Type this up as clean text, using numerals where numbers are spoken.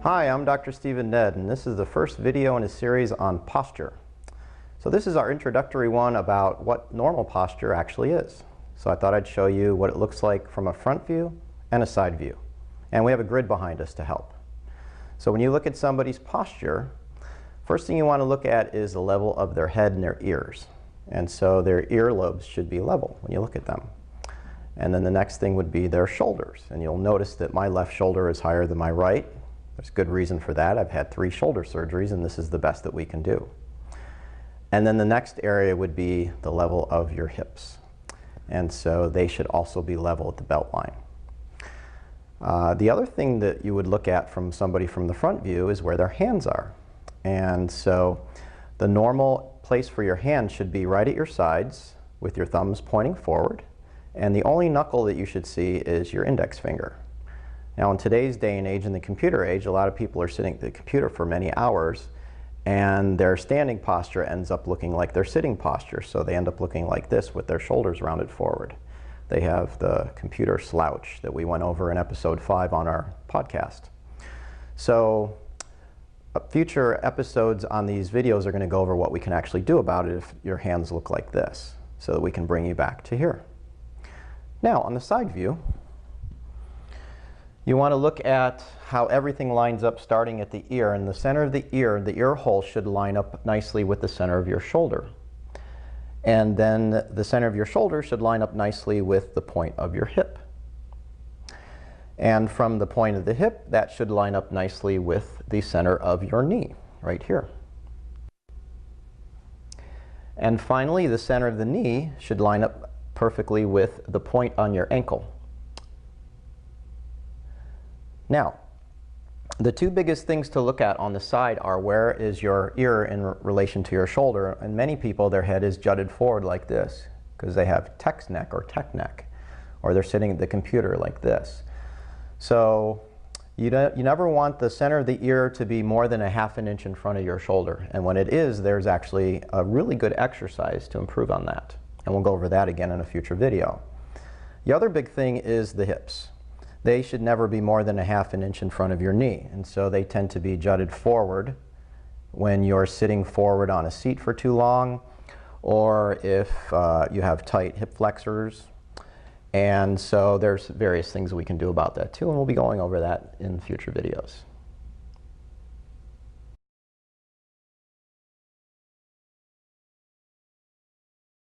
Hi, I'm Dr. Stephen Nedd, and this is the first video in a series on posture. So this is our introductory one about what normal posture actually is. So I thought I'd show you what it looks like from a front view and a side view. And we have a grid behind us to help. So when you look at somebody's posture, first thing you want to look at is the level of their head and their ears. And so their earlobes should be level when you look at them. And then the next thing would be their shoulders. And you'll notice that my left shoulder is higher than my right. There's good reason for that. I've had 3 shoulder surgeries, and this is the best that we can do. And then the next area would be the level of your hips. And so they should also be level at the belt line. The other thing that you would look at from somebody from the front view is where their hands are. And so the normal place for your hand should be right at your sides with your thumbs pointing forward. And the only knuckle that you should see is your index finger. Now in today's day and age, in the computer age, a lot of people are sitting at the computer for many hours, and their standing posture ends up looking like their sitting posture. So they end up looking like this with their shoulders rounded forward. They have the computer slouch that we went over in episode 5 on our podcast. So future episodes on these videos are going to go over what we can actually do about it if your hands look like this, so that we can bring you back to here. Now on the side view, you want to look at how everything lines up starting at the ear. In the center of the ear hole should line up nicely with the center of your shoulder. And then the center of your shoulder should line up nicely with the point of your hip. And from the point of the hip, that should line up nicely with the center of your knee, right here. And finally, the center of the knee should line up perfectly with the point on your ankle. Now, the 2 biggest things to look at on the side are where is your ear in relation to your shoulder. And many people, their head is jutted forward like this because they have text neck or tech neck, or they're sitting at the computer like this. So you never want the center of the ear to be more than a ½ inch in front of your shoulder. And when it is, there's actually a really good exercise to improve on that. And we'll go over that again in a future video. The other big thing is the hips. They should never be more than a ½ inch in front of your knee. And so they tend to be jutted forward when you're sitting forward on a seat for too long, or if you have tight hip flexors. And so there's various things we can do about that too, and we'll be going over that in future videos.